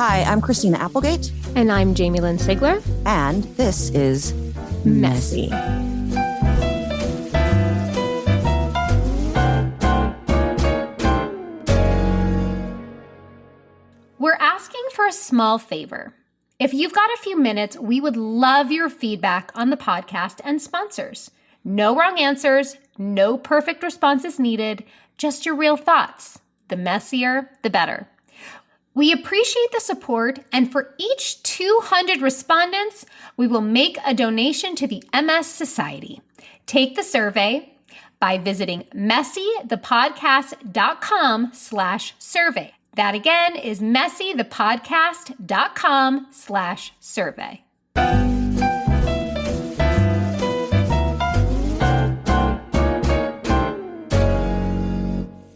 Hi, I'm Christina Applegate. And I'm Jamie-Lynn Sigler. And this is Messy. We're asking for a small favor. If you've got a few minutes, we would love your feedback on the podcast and sponsors. No wrong answers, no perfect responses needed, just your real thoughts. The messier, the better. We appreciate the support, and for each 200 respondents, we will make a donation to the MS Society. Take the survey by visiting messythepodcast.com/survey. That again is messythepodcast.com/survey.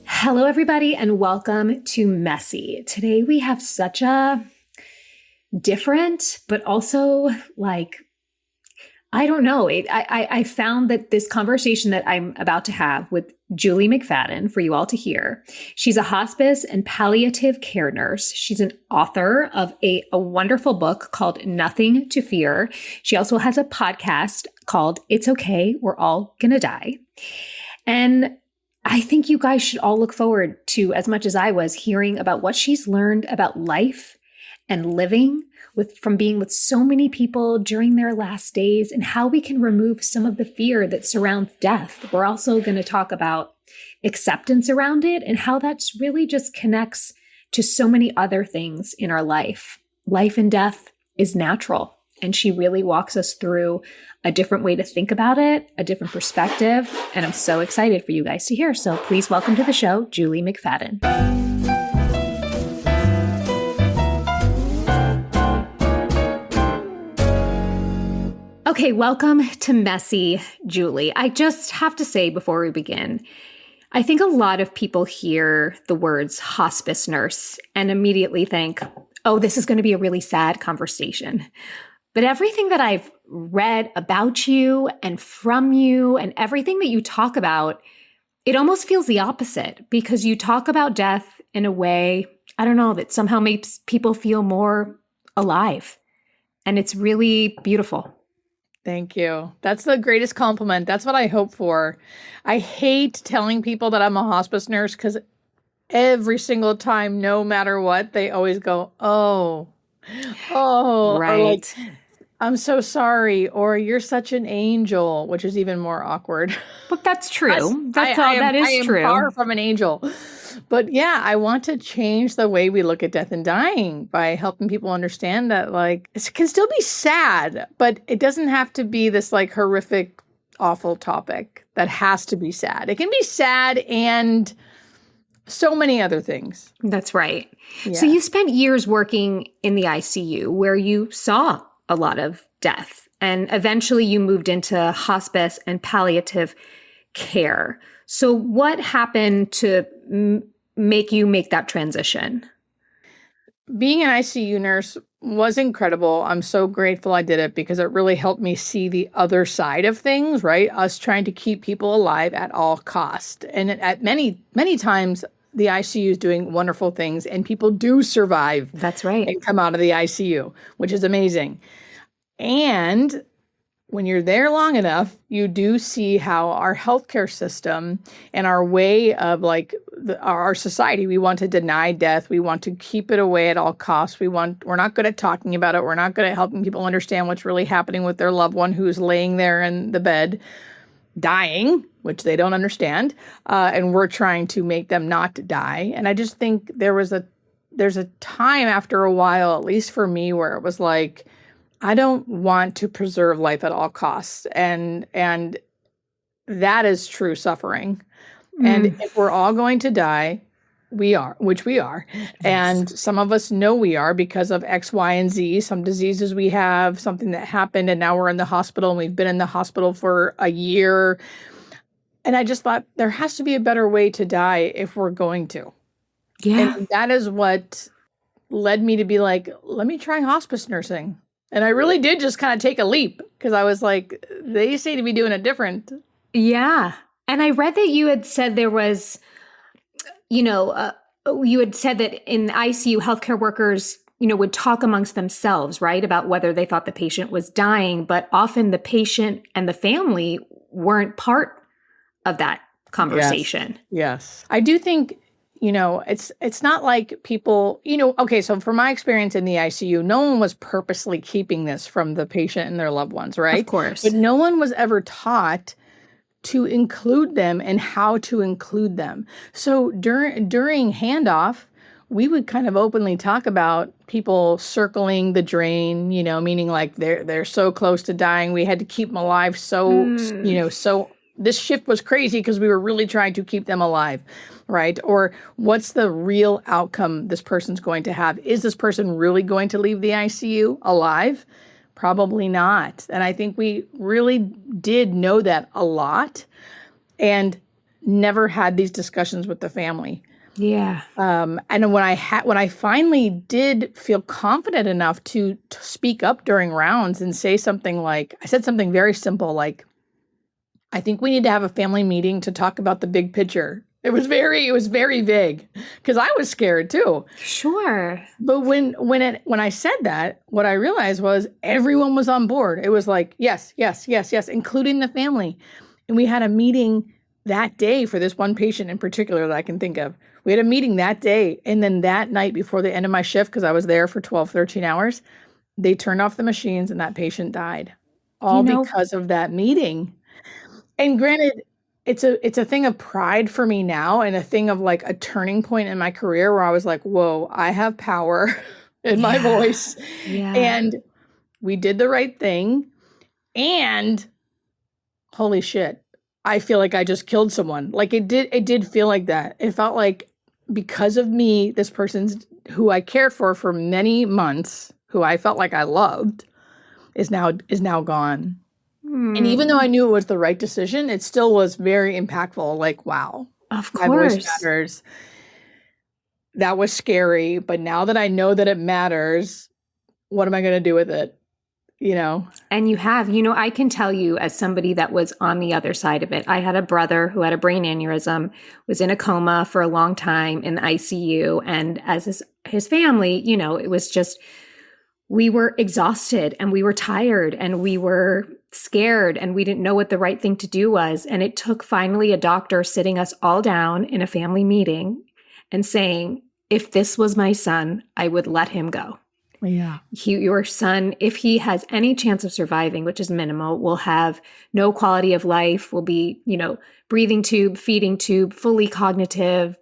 Hello, everybody, and welcome to Messy. Today we have such a different, but also I found that this conversation that I'm about to have with Julie McFadden for you all to hear. She's a hospice and palliative care nurse. She's an author of a wonderful book called Nothing to Fear. She also has a podcast called It's Okay, We're All Gonna Die. And I think you guys should all look forward to, as much as I was, hearing about what she's learned about life and living from being with so many people during their last days and how we can remove some of the fear that surrounds death. We're also going to talk about acceptance around it and how that's really just connects to so many other things in our life. Life and death is natural. And she really walks us through a different way to think about it, a different perspective. And I'm so excited for you guys to hear. So please welcome to the show, Julie McFadden. Okay, welcome to Messy, Julie. I just have to say before we begin, I think a lot of people hear the words hospice nurse and immediately think, oh, this is going to be a really sad conversation. But everything that I've read about you and from you and everything that you talk about, it almost feels the opposite because you talk about death in a way, I don't know, that somehow makes people feel more alive. And it's really beautiful. Thank you. That's the greatest compliment. That's what I hope for. I hate telling people that I'm a hospice nurse because every single time, no matter what, they always go, oh, right. Or like, I'm so sorry, or you're such an angel, which is even more awkward. But that's true. That is true. I am far from an angel. But yeah, I want to change the way we look at death and dying by helping people understand that it can still be sad, but it doesn't have to be this horrific, awful topic that has to be sad. It can be sad and so many other things. That's right. Yeah. So you spent years working in the ICU where you saw a lot of death, and eventually you moved into hospice and palliative care. So what happened to make you make that transition? Being an ICU nurse was incredible. I'm so grateful I did it because it really helped me see the other side of things, right? Us trying to keep people alive at all cost. And at many, many times, the ICU is doing wonderful things and people do survive. That's right. And come out of the ICU, which is amazing. And when you're there long enough, you do see how our healthcare system and our way of our society, we want to deny death. We want to keep it away at all costs. We're not good at talking about it. We're not good at helping people understand what's really happening with their loved one who's laying there in the bed dying, which they don't understand. And we're trying to make them not die. And I just think there's a time after a while, at least for me, where it was I don't want to preserve life at all costs. And that is true suffering. And if we're all going to die, which we are. Yes. And some of us know we are because of X, Y, and Z, some diseases we have, something that happened, and now we're in the hospital and we've been in the hospital for a year. And I just thought there has to be a better way to die if we're going to. Yeah. And that is what led me to be let me try hospice nursing. And I really did just kind of take a leap because I was they say to be doing it different. Yeah. And I read that you had said there was, you had said that in ICU, healthcare workers would talk amongst themselves, right, about whether they thought the patient was dying, but often the patient and the family weren't part of that conversation. Yes. I do think, it's not like people, okay, so from my experience in the ICU, no one was purposely keeping this from the patient and their loved ones, right? Of course. But no one was ever taught to include them and how to include them. So during handoff, we would kind of openly talk about people circling the drain, meaning like they're so close to dying. We had to keep them alive. So this shift was crazy because we were really trying to keep them alive, right? Or what's the real outcome this person's going to have? Is this person really going to leave the ICU alive? Probably not. And I think we really did know that a lot and never had these discussions with the family. Yeah. And when I finally did feel confident enough to speak up during rounds and say something like, I said something very simple, like, I think we need to have a family meeting to talk about the big picture. It was very vague because I was scared too. Sure. But when I said that, what I realized was everyone was on board. It was like, yes, including the family. And we had a meeting that day for this one patient in particular that I can think of. We had a meeting that day. And then that night before the end of my shift, because I was there for 12, 13 hours, they turned off the machines and that patient died. All because of that meeting. And granted, it's a thing of pride for me now and a thing of like a turning point in my career where I was like, whoa, I have power in my voice. Yeah. And we did the right thing. And holy shit, I feel like I just killed someone. Like it did feel like that. It felt like because of me, this person's who I cared for many months, who I felt like I loved, is now gone. And even though I knew it was the right decision, it still was very impactful. Like, wow, of course, my voice matters. That was scary. But now that I know that it matters, what am I going to do with it? And you have, I can tell you as somebody that was on the other side of it, I had a brother who had a brain aneurysm, was in a coma for a long time in the ICU. And as his family, it was just, we were exhausted and we were tired and we were scared and we didn't know what the right thing to do was. And it took finally a doctor sitting us all down in a family meeting and saying, if this was my son, I would let him go. Yeah. Your son, if he has any chance of surviving, which is minimal, will have no quality of life, will be, breathing tube, feeding tube, fully cognitive,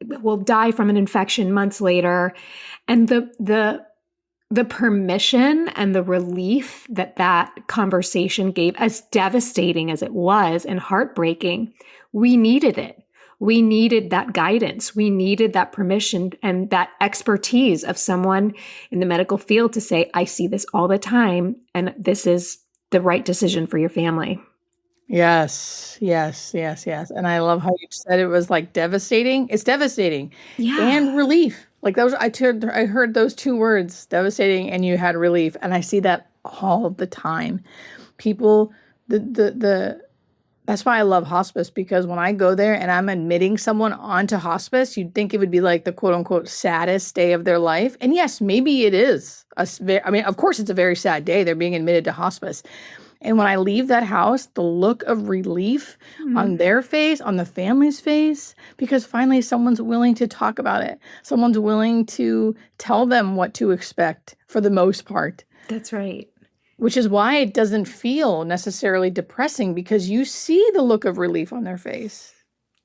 will die from an infection months later. And the permission and the relief that conversation gave, as devastating as it was and heartbreaking, we needed it. We needed that guidance. We needed that permission and that expertise of someone in the medical field to say, I see this all the time, and this is the right decision for your family. Yes. And I love how you said it was like devastating. It's devastating. Yeah. And relief. Like those, I heard those two words, devastating, and you had relief. And I see that all the time. People, that's why I love hospice, because when I go there and I'm admitting someone onto hospice, you'd think it would be like the quote unquote saddest day of their life. And yes, maybe it is. Of course, it's a very sad day. They're being admitted to hospice. And when I leave that house, the look of relief on their face, on the family's face, because finally someone's willing to talk about it. Someone's willing to tell them what to expect for the most part. That's right. Which is why it doesn't feel necessarily depressing, because you see the look of relief on their face.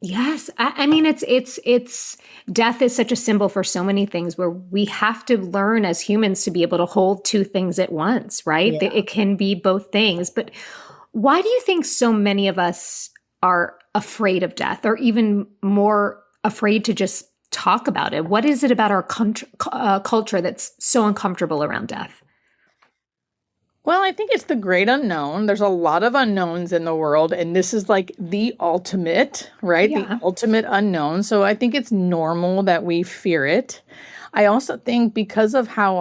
Yes. I mean, it's death is such a symbol for so many things where we have to learn as humans to be able to hold two things at once, right? Yeah. It can be both things. But why do you think so many of us are afraid of death, or even more afraid to just talk about it? What is it about our culture that's so uncomfortable around death? Well, I think it's the great unknown. There's a lot of unknowns in the world, and this is like the ultimate, right? Yeah. The ultimate unknown. So I think it's normal that we fear it. I also think because of how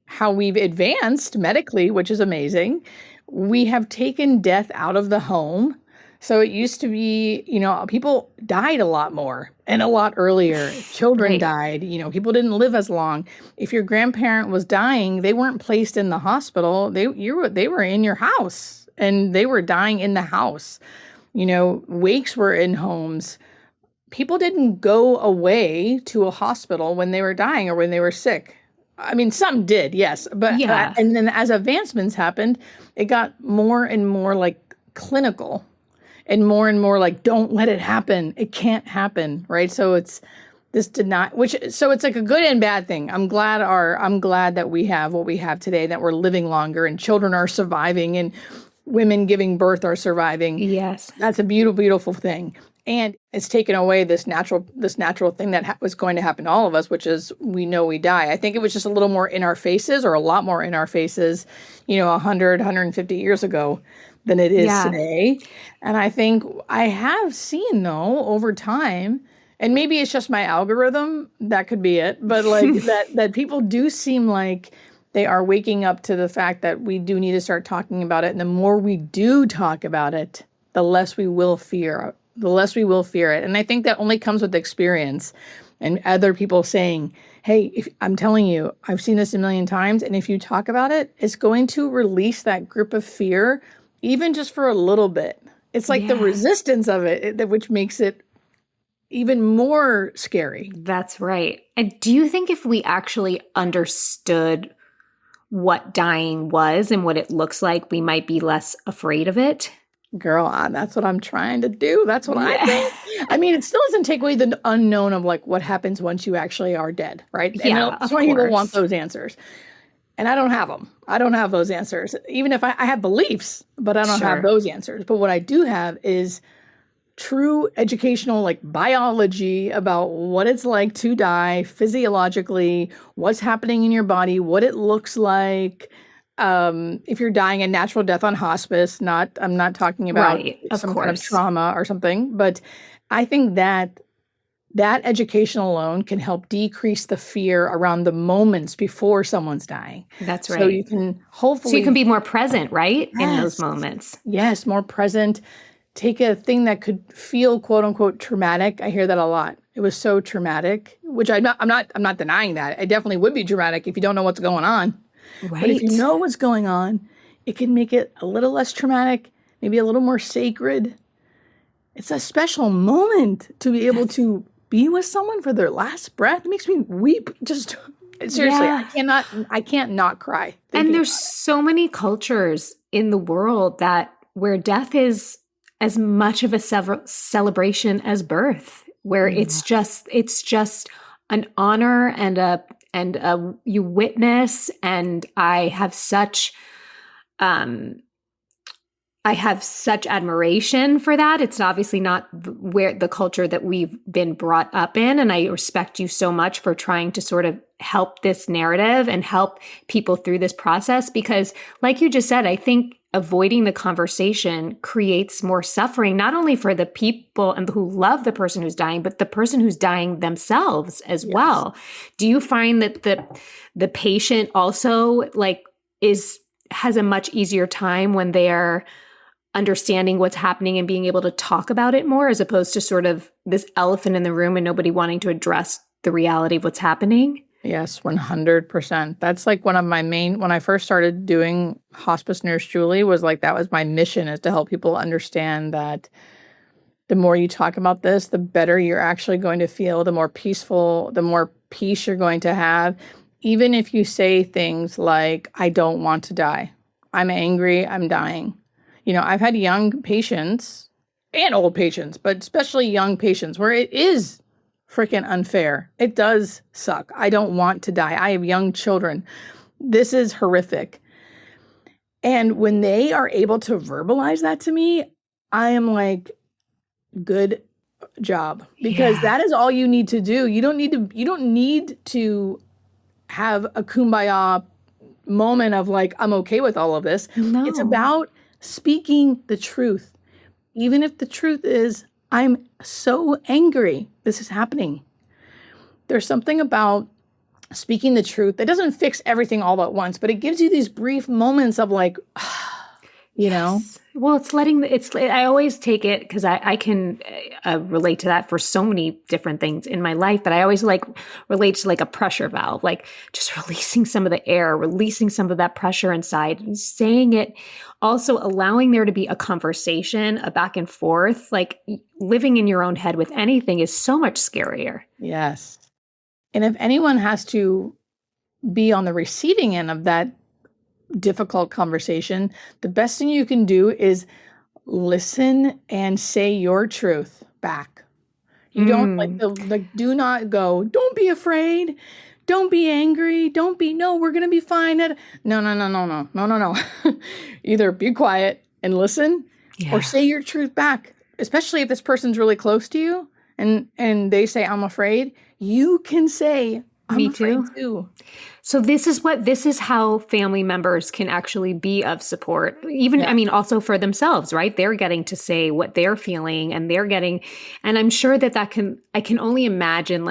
how we've advanced medically, which is amazing, we have taken death out of the home So it used to be, people died a lot more and a lot earlier. Children died, people didn't live as long. If your grandparent was dying, they weren't placed in the hospital. They were in your house and they were dying in the house. Wakes were in homes. People didn't go away to a hospital when they were dying or when they were sick. I mean, some did, yes. But and then as advancements happened, it got more and more like clinical. And more like, don't let it happen. It can't happen, right? So so it's like a good and bad thing. I'm glad that we have what we have today, that we're living longer and children are surviving and women giving birth are surviving. Yes. That's a beautiful, beautiful thing. And it's taken away this natural thing that was going to happen to all of us, which is we know we die. I think it was just a little more in our faces, or a lot more in our faces, 100, 150 years ago than it is today. And I think I have seen, though, over time, and maybe it's just my algorithm, that could be it, but like that people do seem like they are waking up to the fact that we do need to start talking about it. And the more we do talk about it, the less we will fear it. And I think that only comes with experience and other people saying, hey, I'm telling you, I've seen this a million times. And if you talk about it, it's going to release that grip of fear, even just for a little bit. It's like the resistance of it, which makes it even more scary. That's right. And do you think if we actually understood what dying was and what it looks like, we might be less afraid of it? Girl, that's what I'm trying to do. That's what I think. I mean, it still doesn't take away the unknown of like what happens once you actually are dead, right? Yeah, and that's why people want those answers. And I don't have them. I don't have those answers. Even if I have beliefs, but I don't have those answers. But what I do have is true educational, like biology about what it's like to die physiologically, what's happening in your body, what it looks like. If you're dying a natural death on hospice, I'm not talking about some kind of trauma or something, but I think that education alone can help decrease the fear around the moments before someone's dying. That's right. So you can hopefully... So you can be more present, right? Yes. In those moments. Yes, more present. Take a thing that could feel quote unquote traumatic. I hear that a lot. It was so traumatic, which I'm not denying that. It definitely would be traumatic if you don't know what's going on. Right. But if you know what's going on, it can make it a little less traumatic, maybe a little more sacred. It's a special moment to be able to be with someone for their last breath. It makes me weep. Just seriously, I can't not cry. And there's so many cultures in the world where death is as much of a celebration as birth, where it's just an honor and you witness. And I have such admiration for that. It's obviously not where the culture that we've been brought up in. And I respect you so much for trying to sort of help this narrative and help people through this process. Because like you just said, I think avoiding the conversation creates more suffering, not only for the people and who love the person who's dying, but the person who's dying themselves as well. Do you find that the patient also has a much easier time when they're understanding what's happening and being able to talk about it more, as opposed to sort of this elephant in the room and nobody wanting to address the reality of what's happening? Yes, 100%. That's like one of my when I first started doing Hospice Nurse Julie, was like, that was my mission, is to help people understand that the more you talk about this, the better you're actually going to feel, the more peaceful, the more peace you're going to have. Even if you say things like, I don't want to die, I'm angry, I'm dying. I've had young patients and old patients, but especially young patients, where it is freaking unfair. It does suck. I don't want to die. I have young children. This is horrific. And when they are able to verbalize that to me, I am like, good job. Because that is all you need to do. You don't need to have a kumbaya moment of like, I'm okay with all of this. No. It's about speaking the truth. Even if the truth is, I'm so angry this is happening. There's something about speaking the truth that doesn't fix everything all at once, but it gives you these brief moments of like, you know? Well, I always take it because I can relate to that for so many different things in my life, but I always relate to a pressure valve, like just releasing some of the air, releasing some of that pressure inside, saying it, also allowing there to be a conversation, a back and forth. Like living in your own head with anything is so much scarier. Yes. And if anyone has to be on the receiving end of that difficult conversation, the best thing you can do is listen and say your truth back. You don't do not go, don't be afraid, don't be angry, no, we're going to be fine. No. Either be quiet and listen or say your truth back, especially if this person's really close to you and they say, I'm afraid, you can say, Me too. So this is how family members can actually be of support. Also for themselves, right? They're getting to say what they're feeling and and I'm sure I can only imagine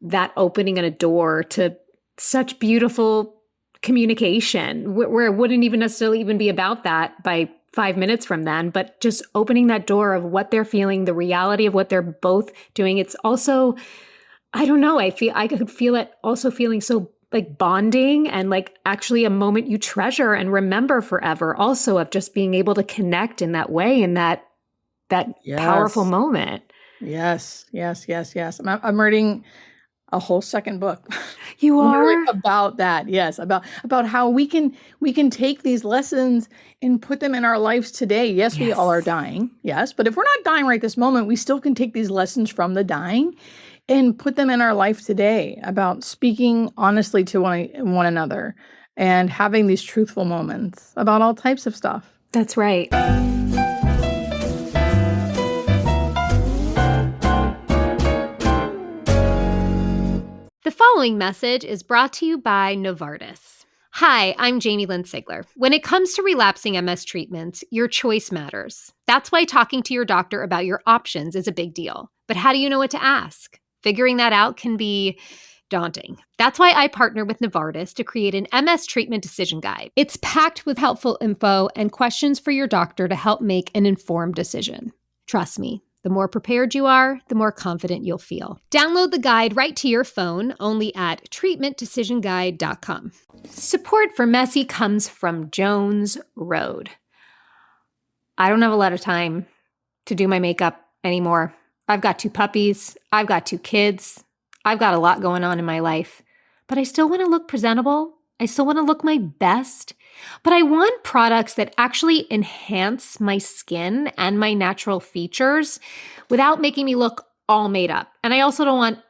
that opening a door to such beautiful communication where it wouldn't even necessarily even be about that by 5 minutes from then, but just opening that door of what they're feeling, the reality of what they're both doing. It's also, I don't know. I could feel it also feeling so bonding and actually a moment you treasure and remember forever, also of just being able to connect in that way, in that powerful moment. Yes. I'm reading a whole second book. You are? About that. Yes. About how we can take these lessons and put them in our lives today. Yes, we all are dying. Yes. But if we're not dying right this moment, we still can take these lessons from the dying and put them in our life today, about speaking honestly to one another and having these truthful moments about all types of stuff. That's right. The following message is brought to you by Novartis. Hi, I'm Jamie-Lynn Sigler. When it comes to relapsing MS treatments, your choice matters. That's why talking to your doctor about your options is a big deal. But how do you know what to ask? Figuring that out can be daunting. That's why I partner with Novartis to create an MS treatment decision guide. It's packed with helpful info and questions for your doctor to help make an informed decision. Trust me, the more prepared you are, the more confident you'll feel. Download the guide right to your phone only at treatmentdecisionguide.com. Support for Messy comes from Jones Road. I don't have a lot of time to do my makeup anymore. I've got 2 puppies. I've got 2 kids. I've got a lot going on in my life, but I still want to look presentable. I still want to look my best, but I want products that actually enhance my skin and my natural features without making me look all made up. And I also don't want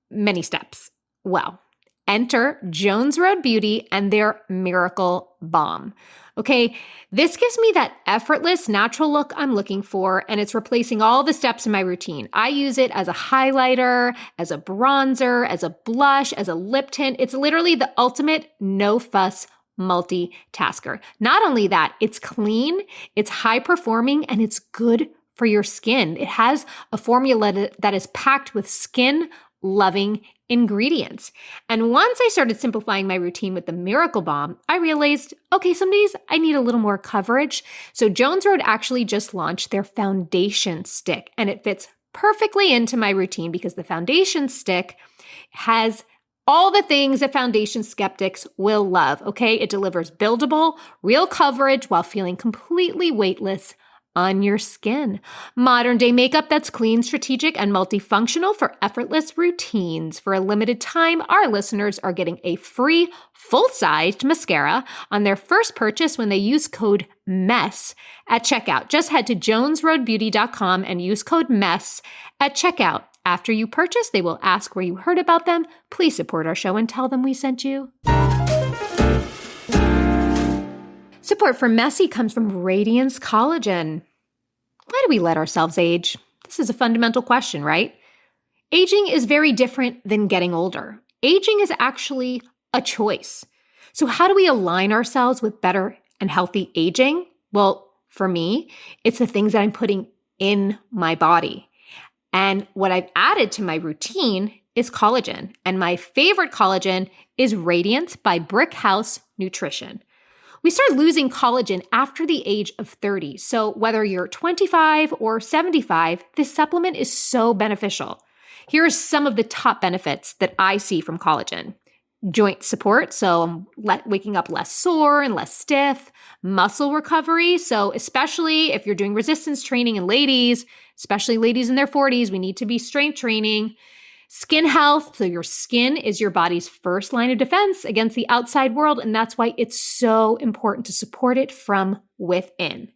many steps. Well, enter Jones Road Beauty and their Miracle Balm. Okay, this gives me that effortless, natural look I'm looking for, and it's replacing all the steps in my routine. I use it as a highlighter, as a bronzer, as a blush, as a lip tint. It's literally the ultimate no-fuss multitasker. Not only that, it's clean, it's high-performing, and it's good for your skin. It has a formula that is packed with skin-loving ingredients. And once I started simplifying my routine with the Miracle Balm, I realized, okay, some days I need a little more coverage. So Jones Road actually just launched their foundation stick, and it fits perfectly into my routine because the foundation stick has all the things that foundation skeptics will love, okay? It delivers buildable, real coverage while feeling completely weightless on your skin. Modern day makeup that's clean, strategic, and multifunctional for effortless routines. For a limited time, our listeners are getting a free full-sized mascara on their first purchase when they use code MESS at checkout. Just head to jonesroadbeauty.com and use code MESS at checkout. After you purchase, they will ask where you heard about them. Please support our show and tell them we sent you. Support for Messy comes from Radiance Collagen. Why do we let ourselves age? This is a fundamental question, right? Aging is very different than getting older. Aging is actually a choice. So how do we align ourselves with better and healthy aging? Well, for me, it's the things that I'm putting in my body. And what I've added to my routine is collagen. And my favorite collagen is Radiance by Brick House Nutrition. We start losing collagen after the age of 30. So whether you're 25 or 75, this supplement is so beneficial. Here are some of the top benefits that I see from collagen. Joint support, so I'm waking up less sore and less stiff. Muscle recovery, so especially if you're doing resistance training in ladies, especially ladies in their 40s, we need to be strength training. Skin health, so your skin is your body's first line of defense against the outside world, and that's why it's so important to support it from within.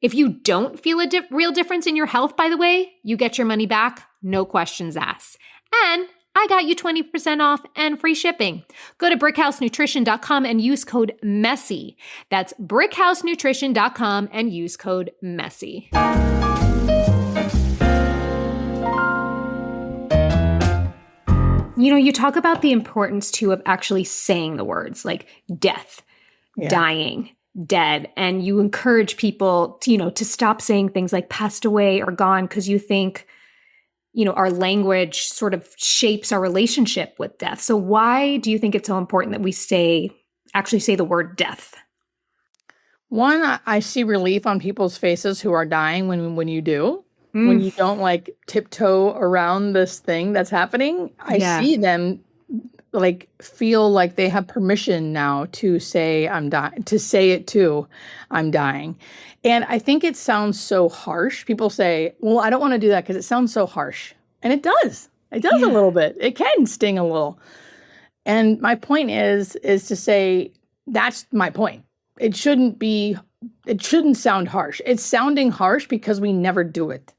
If you don't feel a real difference in your health, by the way, you get your money back, no questions asked. And I got you 20% off and free shipping. Go to brickhousenutrition.com and use code MESSY. That's brickhousenutrition.com and use code MESSY. You talk about the importance too of actually saying the words like death, dying, dead, and you encourage people to stop saying things like passed away or gone because you think our language sort of shapes our relationship with death. So why do you think it's so important that we actually say the word death? One, I see relief on people's faces who are dying when you do. When you don't tiptoe around this thing that's happening. I see them feel like they have permission now to say I'm dying, to say it too, I'm dying. And I think it sounds so harsh. People say, well, I don't want to do that because it sounds so harsh. And it does. It does a little bit. It can sting a little. And my point is to say, that's my point. It shouldn't sound harsh. It's sounding harsh because we never do it.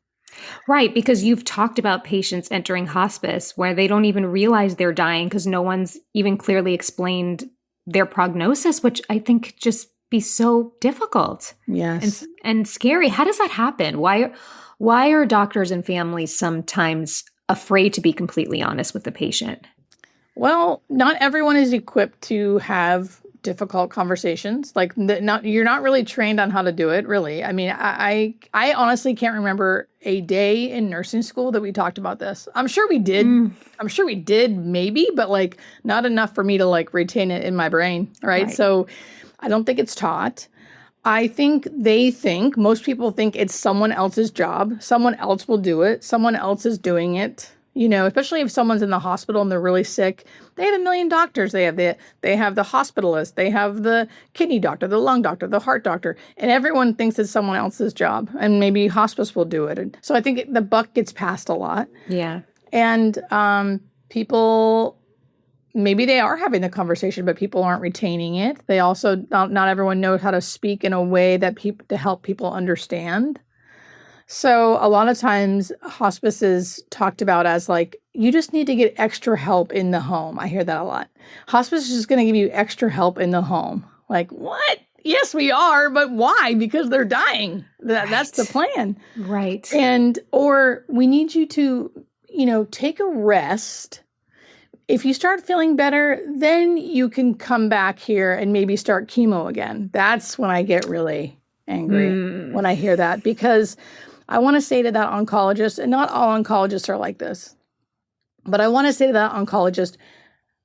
Right, because you've talked about patients entering hospice where they don't even realize they're dying because no one's even clearly explained their prognosis, which I think just be so difficult. Yes. And scary. How does that happen? Why are doctors and families sometimes afraid to be completely honest with the patient? Well, not everyone is equipped to have difficult conversations. You're not really trained on how to do it, really. I mean, I honestly can't remember a day in nursing school that we talked about this. I'm sure we did. I'm sure we did maybe, but not enough for me to retain it in my brain, right? So I don't think it's taught. I think most people think it's someone else's job. Someone else will do it. Someone else is doing it. Especially if someone's in the hospital and they're really sick, they have a million doctors. They have the hospitalist, they have the kidney doctor, the lung doctor, the heart doctor, and everyone thinks it's someone else's job. And maybe hospice will do it. And so I think the buck gets passed a lot. Yeah. And people, maybe they are having the conversation, but people aren't retaining it. They also not everyone knows how to speak in a way that to help people understand. So a lot of times hospice is talked about as you just need to get extra help in the home. I hear that a lot. Hospice is just going to give you extra help in the home. What? Yes, we are. But why? Because they're dying. That's the plan. Right. Or we need you to, take a rest. If you start feeling better, then you can come back here and maybe start chemo again. That's when I get really angry when I hear that, because I want to say to that oncologist, and not all oncologists are like this, but I want to say to that oncologist,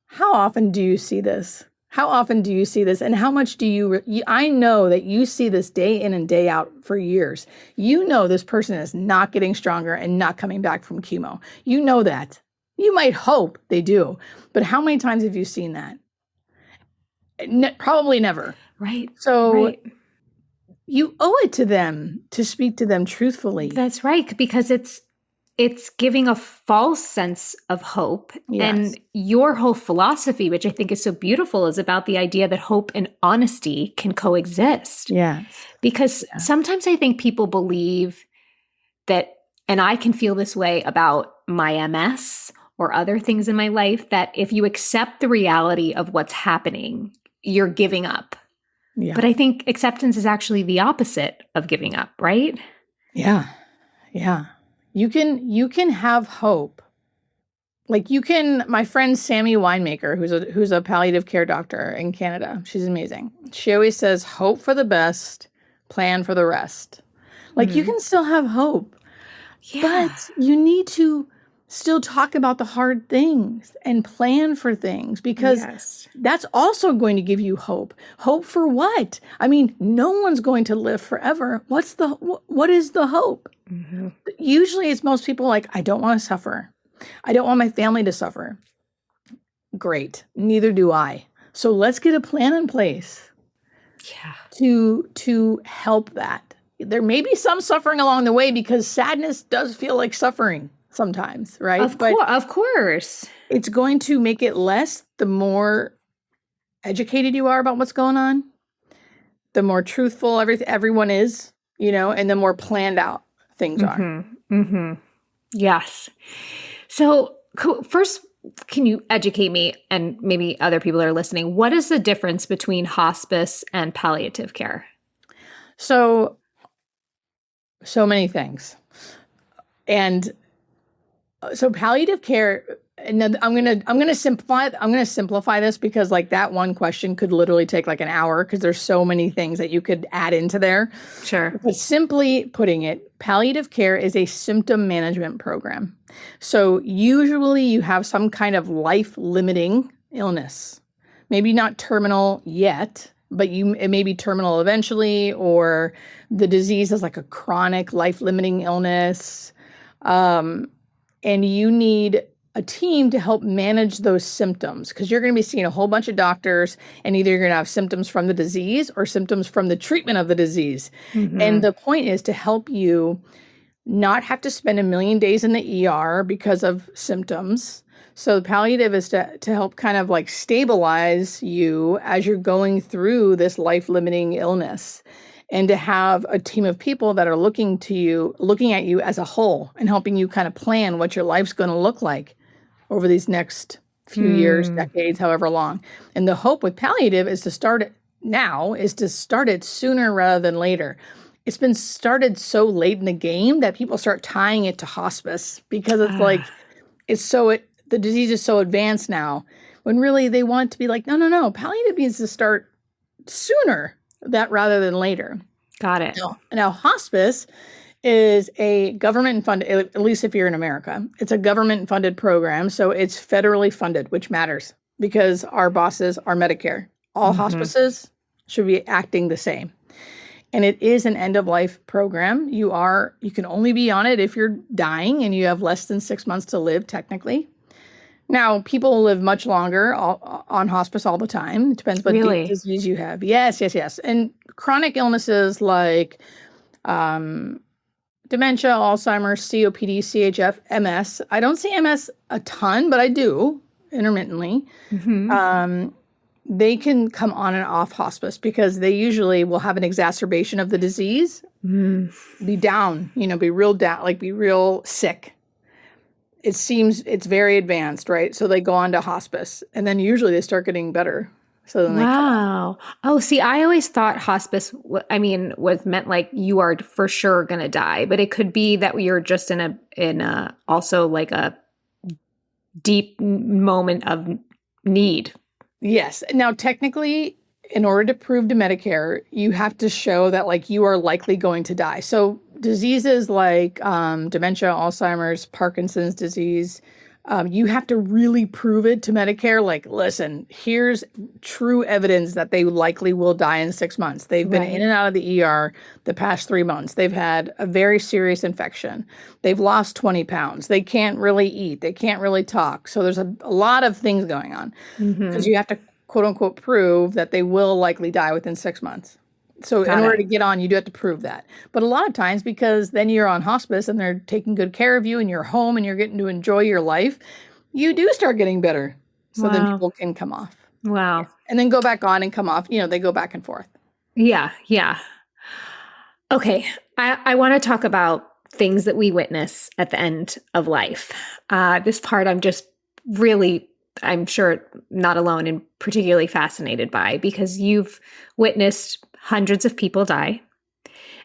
how often do you see this? How often do you see this? And how much do I know that you see this day in and day out for years. You know this person is not getting stronger and not coming back from chemo. You know that. You might hope they do, but how many times have you seen that? Probably never. Right. So you owe it to them to speak to them truthfully. That's right, because it's giving a false sense of hope. Yes. And your whole philosophy, which I think is so beautiful, is about the idea that hope and honesty can coexist. Yes. Because sometimes I think people believe that, and I can feel this way about my MS or other things in my life, that if you accept the reality of what's happening, you're giving up. Yeah. But I think acceptance is actually the opposite of giving up, right? Yeah. Yeah. You can have hope. My friend Sammy Winemaker, who's a palliative care doctor in Canada, she's amazing. She always says, hope for the best, plan for the rest. You can still have hope. Yeah. But you need to still talk about the hard things and plan for things, because that's also going to give you hope. Hope for what? I mean, no one's going to live forever. What is the hope? Mm-hmm. Usually it's most people like, I don't want to suffer. I don't want my family to suffer. Great. Neither do I. So let's get a plan in place to help that. There may be some suffering along the way, because sadness does feel like suffering sometimes, right? Of course. It's going to make it less the more educated you are about what's going on, the more truthful everyone is, and the more planned out things are. Mm-hmm. Yes. So first, can you educate me, and maybe other people that are listening, what is the difference between hospice and palliative care? So many things. And so palliative care, and then I'm gonna simplify this, because like that one question could literally take like an hour, because there's so many things that you could add into there. Sure. But simply putting it, palliative care is a symptom management program. So usually you have some kind of life-limiting illness, maybe not terminal yet, but it may be terminal eventually, or the disease is like a chronic life-limiting illness. And you need a team to help manage those symptoms, because you're going to be seeing a whole bunch of doctors, and either you're going to have symptoms from the disease or symptoms from the treatment of the disease. Mm-hmm. And the point is to help you not have to spend 1 million days in the ER because of symptoms. So the palliative is to help kind of like stabilize you as you're going through this life-limiting illness, and to have a team of people that are looking at you as a whole, and helping you kind of plan what your life's going to look like over these next few years, decades, however long. And the hope with palliative is to start it sooner rather than later. It's been started so late in the game that people start tying it to hospice, because it's like, the disease is so advanced now, when really they want it to be like, no, palliative needs to start sooner, that rather than later. Got it. Now hospice is a government-funded, at least if you're in America, it's a government-funded program. So it's federally funded, which matters, because our bosses are Medicare. All hospices should be acting the same. And it is an end-of-life program. You can only be on it if you're dying and you have less than 6 months to live, technically. Now, people live much longer on hospice all the time. It depends what disease you have. Yes. And chronic illnesses like dementia, Alzheimer's, COPD, CHF, MS. I don't see MS a ton, but I do intermittently. Mm-hmm. They can come on and off hospice, because they usually will have an exacerbation of the disease, be down, be real down, like be real sick. It seems it's very advanced, right? So they go on to hospice, and then usually they start getting better. So then wow. Oh, see, I always thought hospice, was meant like you are for sure going to die, but it could be that you're just in a also like a deep moment of need. Yes. Now, technically, in order to prove to Medicare, you have to show that like you are likely going to die. So diseases like dementia, Alzheimer's, Parkinson's disease, you have to really prove it to Medicare. Like, listen, here's true evidence that they likely will die in 6 months. They've been in and out of the ER the past 3 months. They've had a very serious infection. They've lost 20 pounds. They can't really eat. They can't really talk. So there's a lot of things going on, because you have to, quote unquote, prove that they will likely die within 6 months. So in order to get on, you do have to prove that. But a lot of times, because then you're on hospice and they're taking good care of you and you're home and you're getting to enjoy your life, you do start getting better. So then people can come off. Wow. And then go back on and come off. They go back and forth. Yeah. Okay. I want to talk about things that we witness at the end of life. This part I'm sure not alone and particularly fascinated by, because you've witnessed hundreds of people die,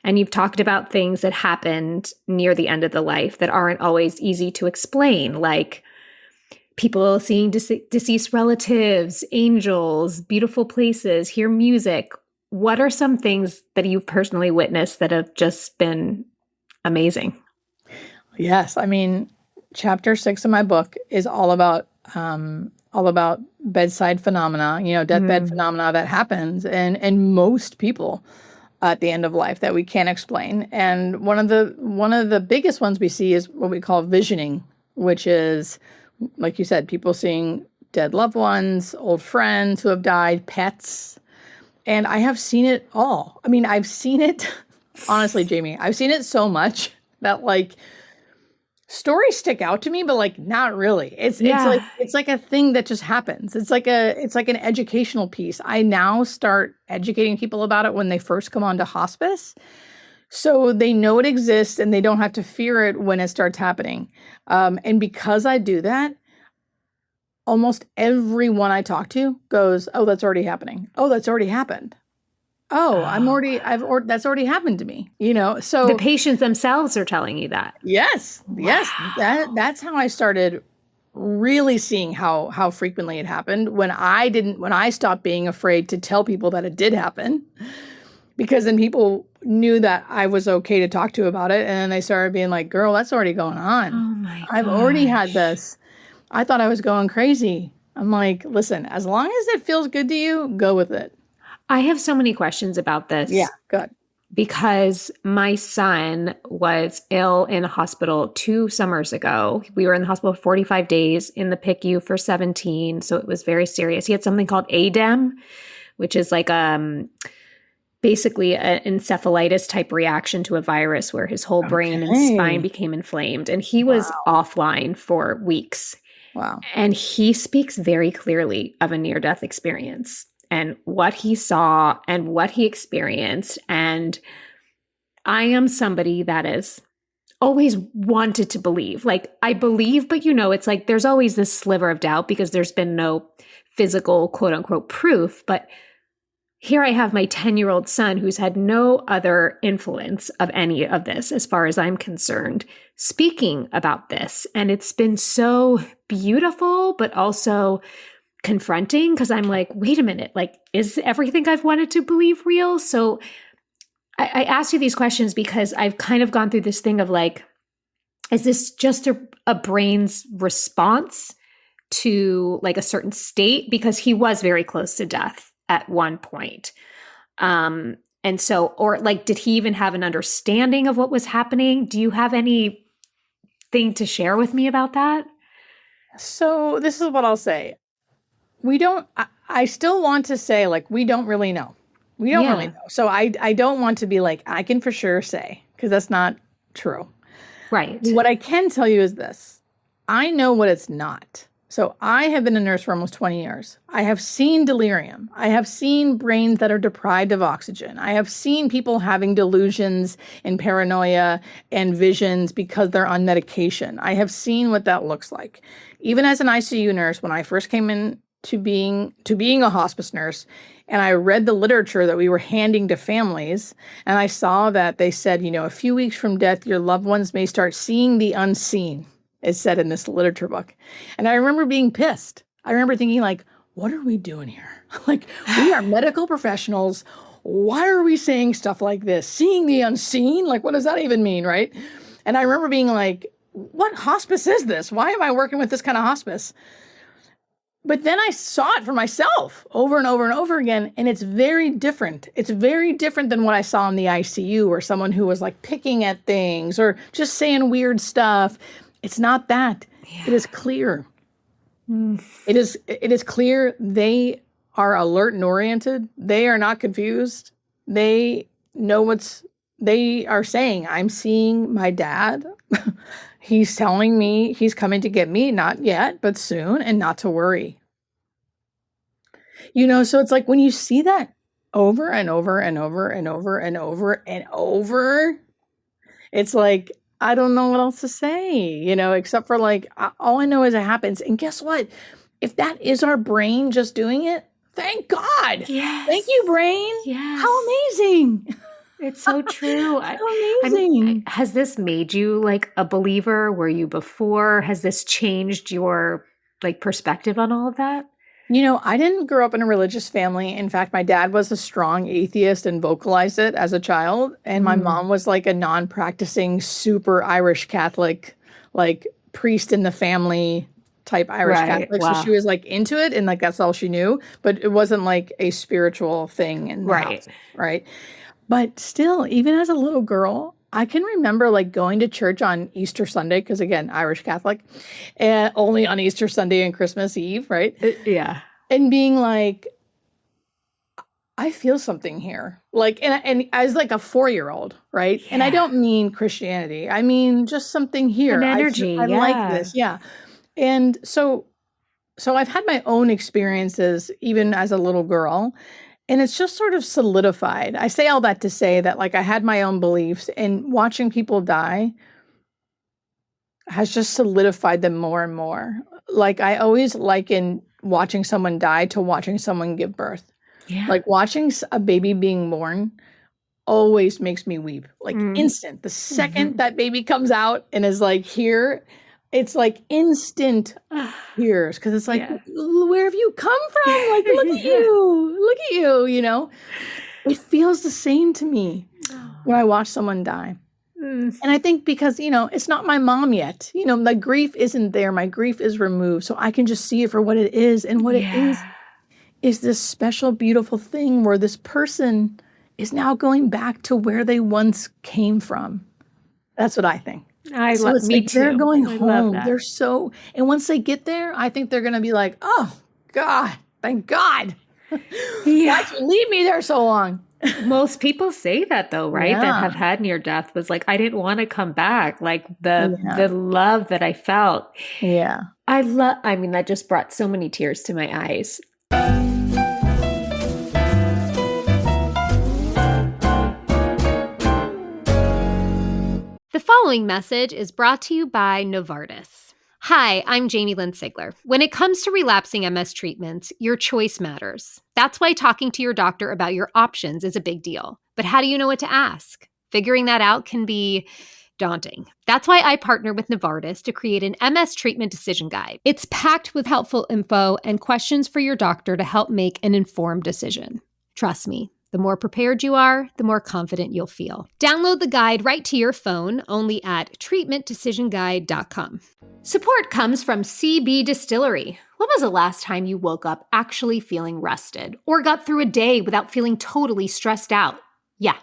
and you've talked about things that happened near the end of the life that aren't always easy to explain, like people seeing deceased relatives, angels, beautiful places, hear music. What are some things that you've personally witnessed that have just been amazing? Yes. chapter 6 of my book is all about bedside phenomena, deathbed phenomena that happens and most people at the end of life that we can't explain. And one of the biggest ones we see is what we call visioning, which is, like you said, people seeing dead loved ones, old friends who have died, pets. And I have seen it all. I mean, I've seen it, honestly, Jamie, I've seen it so much that like stories stick out to me, but like not really. It's like a thing that just happens. It's like an educational piece. I now start educating people about it when they first come onto hospice, so they know it exists and they don't have to fear it when it starts happening. And because I do that, almost everyone I talk to goes, "Oh, that's already happening. Oh, that's already happened. Oh, that's already happened to me." So the patients themselves are telling you that. Yes. Wow. Yes. That's how I started really seeing how frequently it happened when I stopped being afraid to tell people that it did happen, because then people knew that I was okay to talk to about it. And then they started being like, "Girl, that's already going on. Oh my gosh. I've already had this. I thought I was going crazy." I'm like, listen, as long as it feels good to you, go with it. I have so many questions about this. Yeah, good. Because my son was ill in a hospital 2 summers ago. We were in the hospital 45 days, in the PICU for 17. So it was very serious. He had something called ADEM, which is like basically an encephalitis type reaction to a virus where his whole brain and spine became inflamed. And he was offline for weeks. Wow. And he speaks very clearly of a near-death experience and what he saw and what he experienced. And I am somebody that has always wanted to believe. Like, I believe, but it's like there's always this sliver of doubt because there's been no physical, quote unquote, proof. But here I have my 10-year-old son who's had no other influence of any of this, as far as I'm concerned, speaking about this. And it's been so beautiful, but also confronting, because I'm like, wait a minute, like, is everything I've wanted to believe real? So I asked you these questions because I've kind of gone through this thing of like, is this just a brain's response to like a certain state? Because he was very close to death at one point. And so, or like, did he even have an understanding of what was happening? Do you have anything to share with me about that? So this is what I'll say. I still want to say, like, we don't really know. We don't really know. So I don't want to be like, I can for sure say, because that's not true. Right. What I can tell you is this. I know what it's not. So I have been a nurse for almost 20 years. I have seen delirium. I have seen brains that are deprived of oxygen. I have seen people having delusions and paranoia and visions because they're on medication. I have seen what that looks like. Even as an ICU nurse, when I first came in to being a hospice nurse, and I read the literature that we were handing to families, and I saw that they said, a few weeks from death, your loved ones may start seeing the unseen. It said in this literature book. And I remember being pissed. I remember thinking, like, what are we doing here? Like, we are medical professionals. Why are we saying stuff like this? Seeing the unseen? Like, what does that even mean, right? And I remember being like, what hospice is this? Why am I working with this kind of hospice? But then I saw it for myself over and over and over again, and it's very different. It's very different than what I saw in the ICU, or someone who was like picking at things or just saying weird stuff. It's not that. Yeah. It is clear. It is clear they are alert and oriented. They are not confused. They know what they are saying. I'm seeing my dad. He's telling me he's coming to get me, not yet, but soon, and not to worry. So it's like when you see that over and over and over and over and over and over, it's like, I don't know what else to say, except for like, all I know is it happens. And guess what? If that is our brain just doing it, thank God. Yes. Thank you, brain. Yes. How amazing. It's so true. Amazing. Has this made you like a believer? Were you before? Has this changed your like perspective on all of that? I didn't grow up in a religious family. In fact, my dad was a strong atheist and vocalized it as a child. And my mom was like a non-practicing, super Irish Catholic, like priest in the family type Irish Catholic. Wow. So she was like into it and like that's all she knew, but it wasn't like a spiritual thing in the house, right? But still, even as a little girl, I can remember like going to church on Easter Sunday, because again, Irish Catholic, and only on Easter Sunday and Christmas Eve, right? Yeah. And being like, I feel something here. Like, and as like a 4-year-old, right? Yeah. And I don't mean Christianity. I mean just something here. An energy. I like this. Yeah. And so I've had my own experiences even as a little girl, and it's just sort of solidified. I say all that to say that like I had my own beliefs, and watching people die has just solidified them more and more. Like I always liken watching someone die to watching someone give birth. Yeah. Like watching a baby being born always makes me weep. Like instant. The second that baby comes out and is like here, it's like instant tears, because it's like, where have you come from? Like, look at you, you know? It feels the same to me when I watch someone die. And I think because, you know, it's not my mom yet. You know, my grief isn't there. My grief is removed. So I can just see it for what it is. And what it is this special, beautiful thing where this person is now going back to where they once came from. That's what I think. I love me too. They're going home. They're so, and once they get there, I think they're going to be like, oh God, thank God. Why'd you leave me there so long? Most people say that though, right? That have had near death was like, I didn't want to come back. Like the love that I felt. Yeah. I mean, that just brought so many tears to my eyes. The following message is brought to you by Novartis. Hi, I'm Jamie-Lynn Sigler. When it comes to relapsing MS treatments, your choice matters. That's why talking to your doctor about your options is a big deal. But how do you know what to ask? Figuring that out can be daunting. That's why I partner with Novartis to create an MS treatment decision guide. It's packed with helpful info and questions for your doctor to help make an informed decision. Trust me, the more prepared you are, the more confident you'll feel. Download the guide right to your phone, only at treatmentdecisionguide.com. Support comes from CB Distillery. When was the last time you woke up actually feeling rested or got through a day without feeling totally stressed out? Yeah.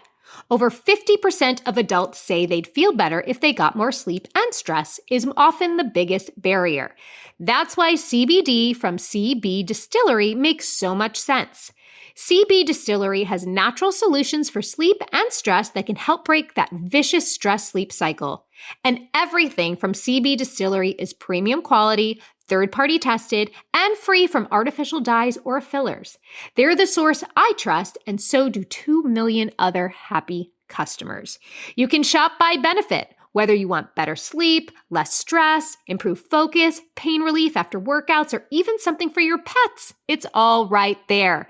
Over 50% of adults say they'd feel better if they got more sleep, and stress is often the biggest barrier. That's why CBD from CB Distillery makes so much sense. CB Distillery has natural solutions for sleep and stress that can help break that vicious stress-sleep cycle. And everything from CB Distillery is premium quality, third-party tested, and free from artificial dyes or fillers. They're the source I trust, and so do 2 million other happy customers. You can shop by benefit, whether you want better sleep, less stress, improved focus, pain relief after workouts, or even something for your pets. It's all right there.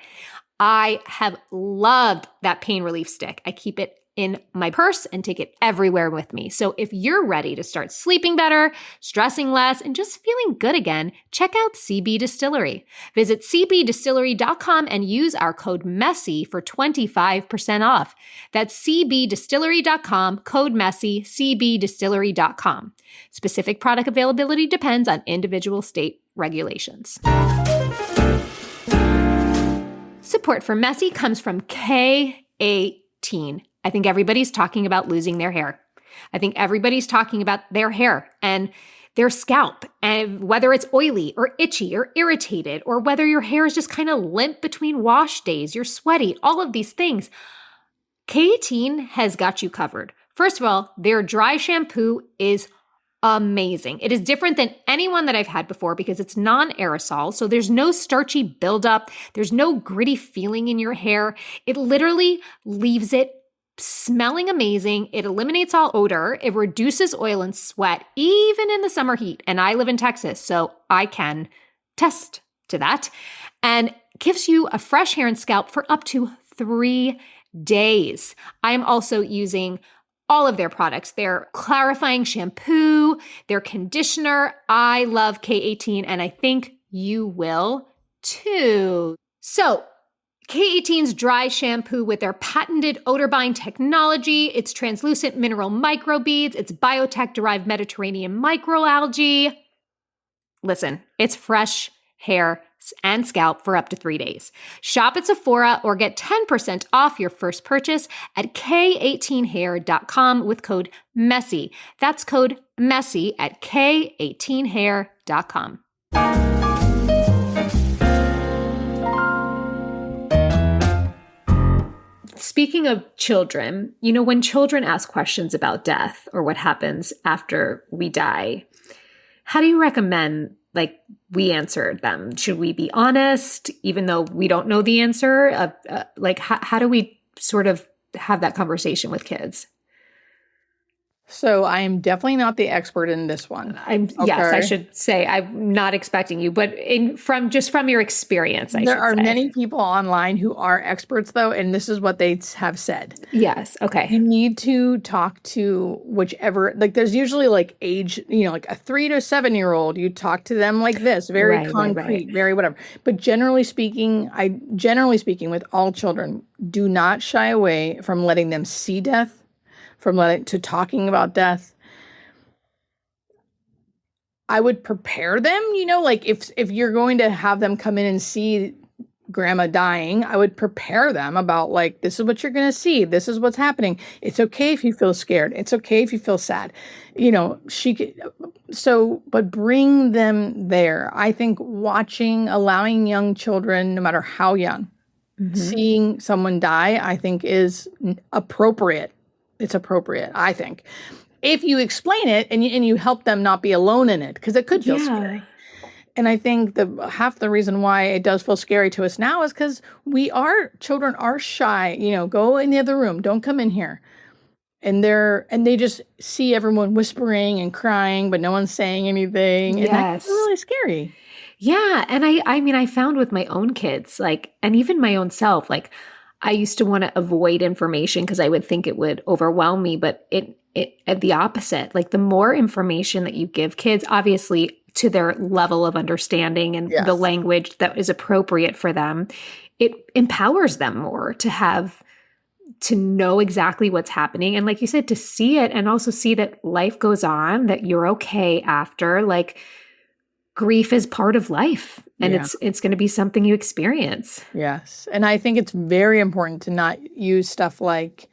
I have loved that pain relief stick. I keep it in my purse and take it everywhere with me. So if you're ready to start sleeping better, stressing less, and just feeling good again, check out CB Distillery. Visit cbdistillery.com and use our code MESSY for 25% off. That's cbdistillery.com, code MESSY, cbdistillery.com. Specific product availability depends on individual state regulations. Support for Messy comes from K18. I think everybody's talking about losing their hair. I think everybody's talking about their hair and their scalp, and whether it's oily or itchy or irritated, or whether your hair is just kind of limp between wash days, you're sweaty, all of these things. K18 has got you covered. First of all, their dry shampoo is amazing. It is different than any one that I've had before because it's non-aerosol, so there's no starchy buildup. There's no gritty feeling in your hair. It literally leaves it smelling amazing. It eliminates all odor. It reduces oil and sweat, even in the summer heat. And I live in Texas, so I can attest to that. And gives you a fresh hair and scalp for up to 3 days. I am also using all of their products, their clarifying shampoo, their conditioner. I love K18, and I think you will too. So K18's dry shampoo with their patented odor bind technology, its translucent mineral microbeads, its biotech-derived Mediterranean microalgae. Listen, it's fresh hair and scalp for up to 3 days. Shop at Sephora or get 10% off your first purchase at K18hair.com with code MESSY. That's code MESSY at K18hair.com. Speaking of children, you know, when children ask questions about death or what happens after we die, how do you recommend, like, we answer them? Should we be honest, even though we don't know the answer? How do we sort of have that conversation with kids? So I am definitely not the expert in this one. Yes, I should say I'm not expecting you, but from your experience, there are many people online who are experts, though, and this is what they have said. Yes. Okay. You need to talk to whichever, like, there's usually like age, you know, like a 3 to 7 year old. You talk to them like this, very concrete, very whatever. But generally speaking, with all children, do not shy away from letting them see death. From talking about death. I would prepare them, you know, like if you're going to have them come in and see grandma dying, I would prepare them about, like, this is what you're going to see. This is what's happening. It's okay if you feel scared. It's okay if you feel sad. You know, but bring them there. I think allowing young children, no matter how young, seeing someone die, I think is appropriate. It's appropriate, I think, if you explain it and you help them not be alone in it, because it could feel scary. And I think half the reason why it does feel scary to us now is because children are shy. You know, go in the other room. Don't come in here. And they just see everyone whispering and crying, but no one's saying anything. Yes. And that's really scary. Yeah. And I mean, I found with my own kids, like, and even my own self, like, I used to want to avoid information because I would think it would overwhelm me, but it the opposite. Like, the more information that you give kids, obviously to their level of understanding and the language that is appropriate for them, it empowers them more to know exactly what's happening. And like you said, to see it and also see that life goes on, that you're okay after. Like, grief is part of life, and it's going to be something you experience. Yes. And I think it's very important to not use stuff like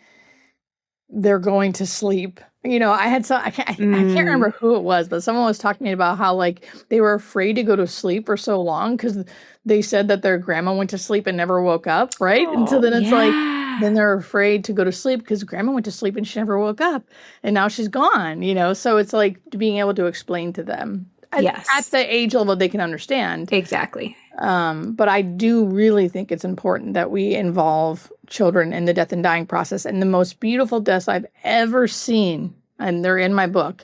they're going to sleep. You know, I can't remember who it was, but someone was talking to me about how, like, they were afraid to go to sleep for so long because they said that their grandma went to sleep and never woke up, right? Oh, and so then it's like, then they're afraid to go to sleep because grandma went to sleep and she never woke up and now she's gone, you know? So it's like being able to explain to them. Yes. At the age level they can understand. Exactly. But I do really think it's important that we involve children in the death and dying process. And the most beautiful deaths I've ever seen, and they're in my book,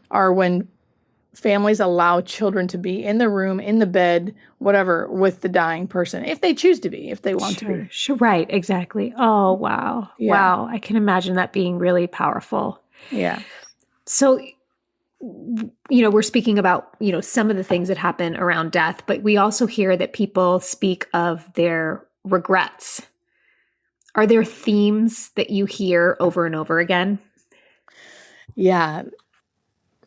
are when families allow children to be in the room, in the bed, whatever, with the dying person, if they choose to be, if they want to be. Sure. Right. Exactly. Oh, wow. Yeah. Wow. I can imagine that being really powerful. Yeah. So, you know, we're speaking about, you know, some of the things that happen around death, but we also hear that people speak of their regrets. Are there themes that you hear over and over again? Yeah.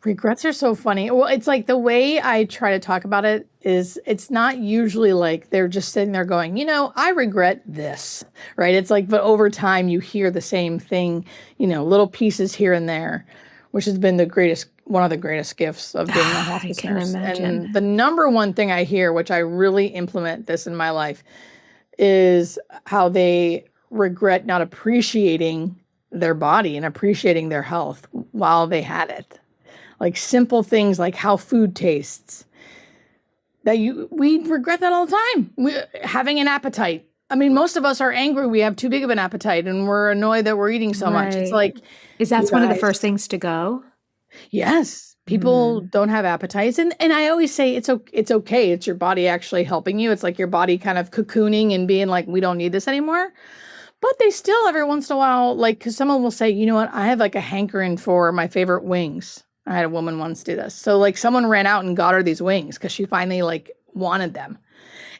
Regrets are so funny. Well, it's like the way I try to talk about it is it's not usually like they're just sitting there going, you know, I regret this, right? It's like, but over time you hear the same thing, you know, little pieces here and there, which has been one of the greatest gifts of being a hospice nurse. And the number one thing I hear, which I really implement this in my life, is how they regret not appreciating their body and appreciating their health while they had it. Like simple things like how food tastes. We regret that all the time. Having an appetite. I mean, most of us are angry we have too big of an appetite and we're annoyed that we're eating so much. It's like, is that one of the first things to go? Yes. People don't have appetites. And I always say it's okay. It's your body actually helping you. It's like your body kind of cocooning and being like, we don't need this anymore. But they still, every once in a while, like, because someone will say, you know what, I have like a hankering for my favorite wings. I had a woman once do this. So like someone ran out and got her these wings because she finally like wanted them.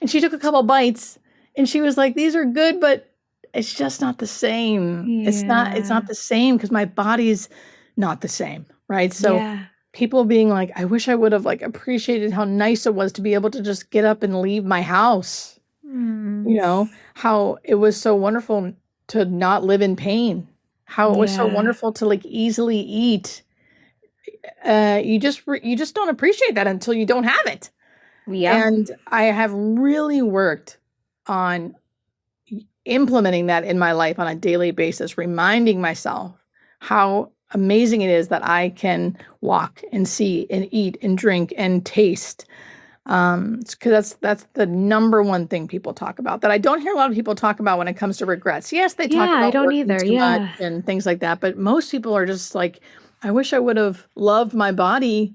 And she took a couple bites And she was like, these are good, but it's just not the same. Yeah. It's not the same because my body's not the same. Right. So people being like, I wish I would have like appreciated how nice it was to be able to just get up and leave my house. You know, how it was so wonderful to not live in pain, how it was so wonderful to like easily eat. You just don't appreciate that until you don't have it. Yeah. And I have really worked on implementing that in my life on a daily basis, reminding myself how amazing it is that I can walk and see and eat and drink and taste. Because that's the number one thing people talk about that I don't hear a lot of people talk about when it comes to regrets. Yes, they talk about I don't working either. too much and things like that, but most people are just like, I wish I would have loved my body.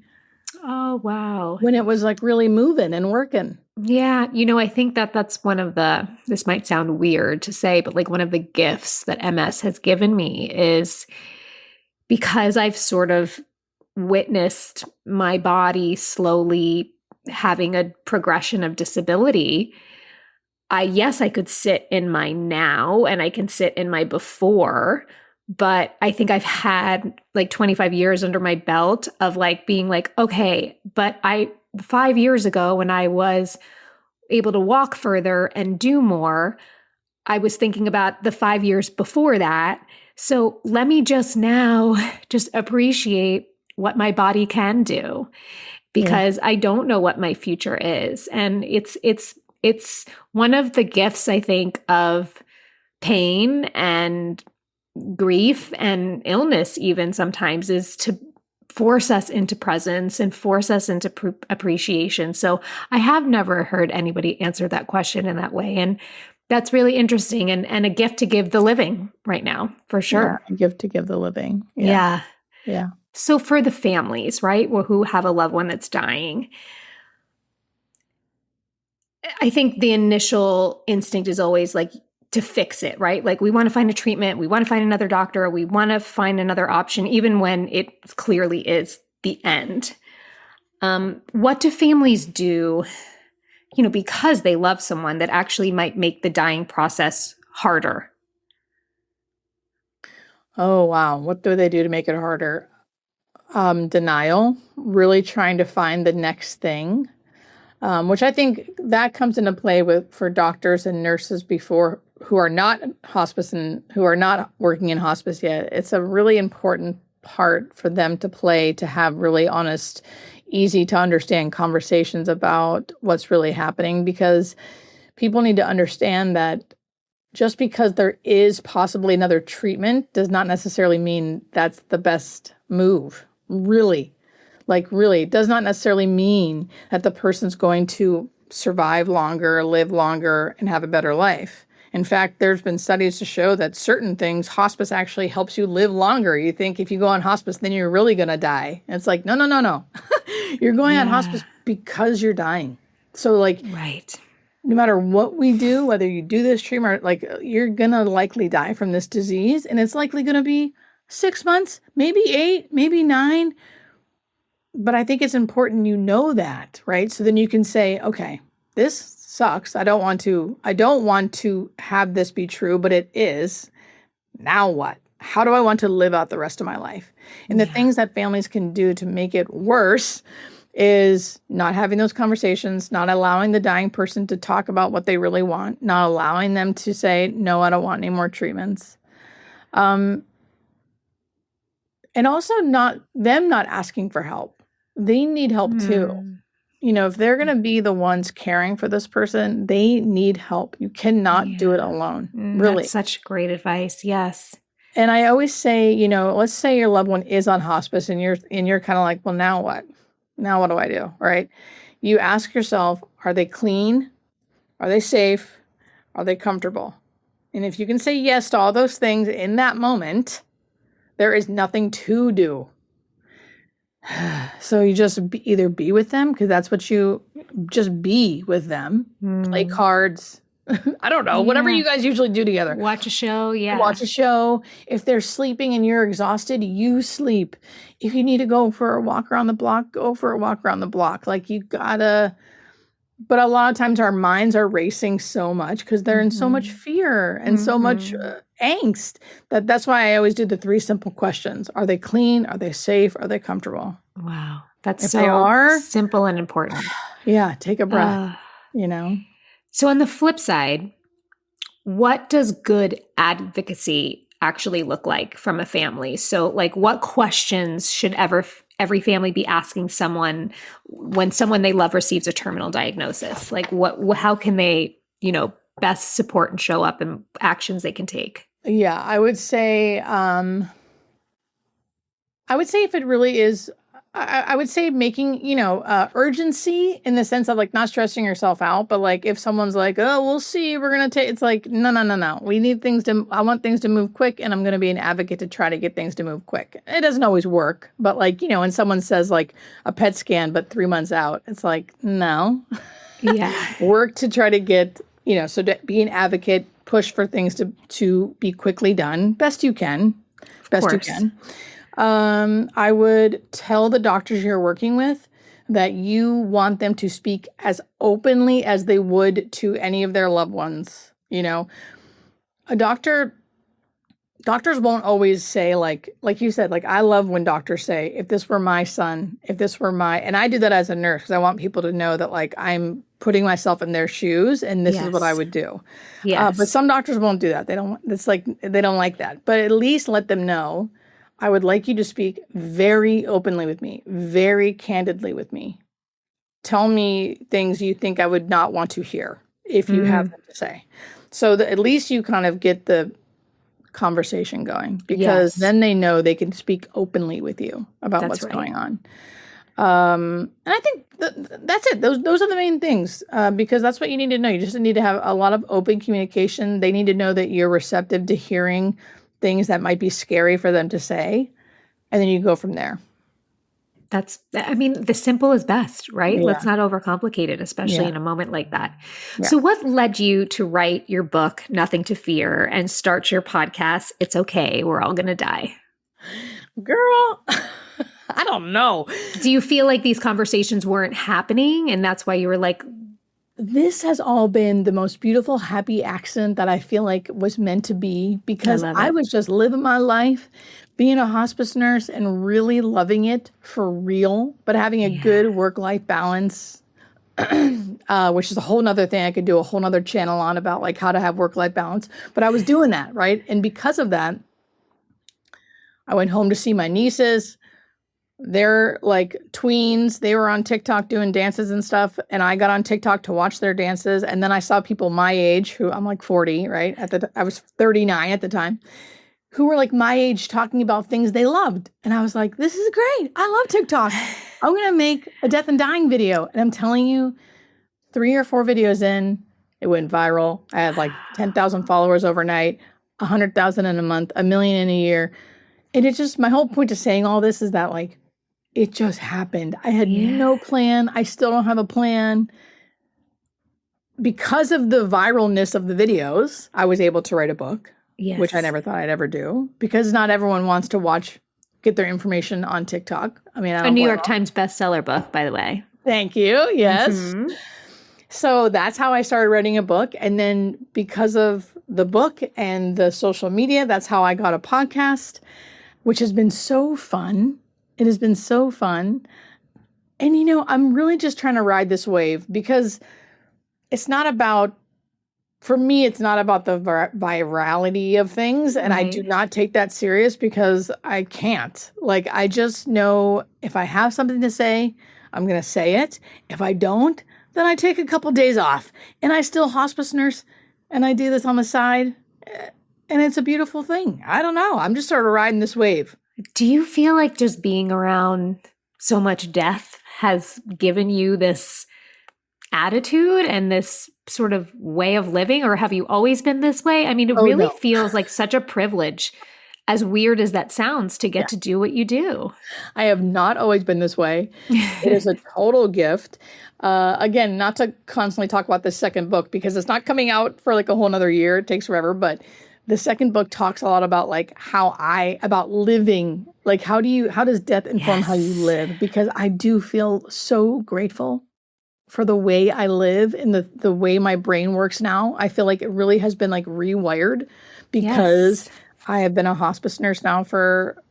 Oh, wow. When it was like really moving and working. Yeah. You know, I think that that's one of this might sound weird to say, but like one of the gifts that MS has given me is because I've sort of witnessed my body slowly having a progression of disability. I could sit in my now and I can sit in my before, but I think I've had like 25 years under my belt of like being like, okay, but 5 years ago when I was able to walk further and do more, I was thinking about the 5 years before that. So let me just now just appreciate what my body can do, because I don't know what my future is. And it's one of the gifts, I think, of pain and grief and illness even sometimes, is to force us into presence and force us into appreciation. So I have never heard anybody answer that question in that way. And that's really interesting and a gift to give the living right now, for sure. Yeah, a gift to give the living. Yeah. Yeah. So for the families, right, who have a loved one that's dying, I think the initial instinct is always like to fix it, right? Like we want to find a treatment, we want to find another doctor, we want to find another option, even when it clearly is the end. What do families do, because they love someone, that actually might make the dying process harder? Oh, wow. What do they do to make it harder? Denial, really trying to find the next thing, which I think that comes into play for doctors and nurses who are not hospice and who are not working in hospice yet. It's a really important part for them to play, to have really honest, easy to understand conversations about what's really happening, because people need to understand that just because there is possibly another treatment does not necessarily mean that's the best move. Really, it does not necessarily mean that the person's going to survive longer, live longer, and have a better life. In fact, there's been studies to show that certain things, hospice actually helps you live longer. You think if you go on hospice, then you're really going to die. And it's like, no. You're going on hospice because you're dying. So right. No matter what we do, whether you do this treatment, you're going to likely die from this disease. And it's likely going to be 6 months, maybe 8, maybe 9. But I think it's important you know that, right? So then you can say, okay, this sucks. I don't want to have this be true, but it is. Now what? How do I want to live out the rest of my life? And the things that families can do to make it worse is not having those conversations, not allowing the dying person to talk about what they really want, not allowing them to say, no, I don't want any more treatments. And also not asking for help. They need help too. If they're going to be the ones caring for this person, they need help. You cannot do it alone. Really. That's such great advice. Yes. And I always say, let's say your loved one is on hospice and you're kind of like, well, now what? Now what do I do? Right? You ask yourself, are they clean? Are they safe? Are they comfortable? And if you can say yes to all those things in that moment, there is nothing to do. So you just either be with them, because that's what you just be with them. Play cards. I don't know. Whatever you guys usually do together. Watch a show. Yeah. Watch a show. If they're sleeping and you're exhausted, you sleep. If you need to go for a walk around the block, go for a walk around the block. You gotta But a lot of times our minds are racing so much because they're in so much fear and so much angst that's why I always do the 3 simple questions. Are they clean? Are they safe? Are they comfortable? Wow. That's If so they are, simple and important. yeah, take a breath, So on the flip side, what does good advocacy actually look like from a family? So like what questions should every family be asking someone when someone they love receives a terminal diagnosis? Like how can they, best support and show up and actions they can take? Yeah, I would say if it really is, I would say making, urgency in the sense of like not stressing yourself out, but like if someone's like, oh, we'll see, we're going to take, it's like, no. We need I want things to move quick, and I'm going to be an advocate to try to get things to move quick. It doesn't always work, but like, when someone says like a PET scan, but 3 months out, it's like, no. Yeah. Work to try to get, so to be an advocate, push for things to be quickly done. Best you can. I would tell the doctors you're working with that you want them to speak as openly as they would to any of their loved ones. Doctors won't always say like you said, like I love when doctors say, if this were my son, and I do that as a nurse because I want people to know that like I'm putting myself in their shoes and this is what I would do. Yes. But some doctors won't do that. They don't like that, but at least let them know. I would like you to speak very openly with me, very candidly with me. Tell me things you think I would not want to hear if you have them to say. So that at least you kind of get the conversation going, because then they know they can speak openly with you about what's going on. And I think that's it. Those are the main things, because that's what you need to know. You just need to have a lot of open communication. They need to know that you're receptive to hearing things that might be scary for them to say, and then you go from there. The simple is best, right? Yeah. Let's not overcomplicate it, especially in a moment like that. Yeah. So what led you to write your book, Nothing to Fear, and start your podcast, It's Okay, We're All Gonna Die? Girl, I don't know. Do you feel like these conversations weren't happening, and that's why you were like, this has all been the most beautiful, happy accident that I feel like was meant to be, because I was just living my life, being a hospice nurse and really loving it for real, but having a good work-life balance, which is a whole nother thing I could do a whole nother channel on about like how to have work-life balance. But I was doing that, right? And because of that, I went home to see my nieces. They're like tweens. They were on TikTok doing dances and stuff. And I got on TikTok to watch their dances. And then I saw people my age, who I'm like 40, right? I was 39 at the time, who were like my age talking about things they loved. And I was like, this is great. I love TikTok. I'm going to make a death and dying video. And I'm telling you, 3 or 4 videos in, it went viral. I had like 10,000 followers overnight, 100,000 in a month, 1 million in a year. And it just, my whole point of saying all this is that like, it just happened. I had no plan. I still don't have a plan. Because of the viralness of the videos, I was able to write a book, which I never thought I'd ever do, because not everyone wants to get their information on TikTok. I mean, a New York Times bestseller book, by the way. Thank you. Yes. Mm-hmm. So that's how I started writing a book. And then because of the book and the social media, that's how I got a podcast, which has been so fun. It has been so fun. And, I'm really just trying to ride this wave, because it's not about, for me, it's not about the virality of things. And I do not take that serious, because I can't. Like, I just know if I have something to say, I'm going to say it. If I don't, then I take a couple days off, and I still hospice nurse, and I do this on the side. And it's a beautiful thing. I don't know. I'm just sort of riding this wave. Do you feel like just being around so much death has given you this attitude and this sort of way of living, or have you always been this way? I mean, it really feels like such a privilege, as weird as that sounds, to get to do what you do. I have not always been this way. It is a total gift. Again, not to constantly talk about this second book, because it's not coming out for like a whole nother year. It takes forever, but the second book talks a lot about like about living, like how does death inform how you live? Because I do feel so grateful for the way I live and the way my brain works now. I feel like it really has been like rewired because I have been a hospice nurse now for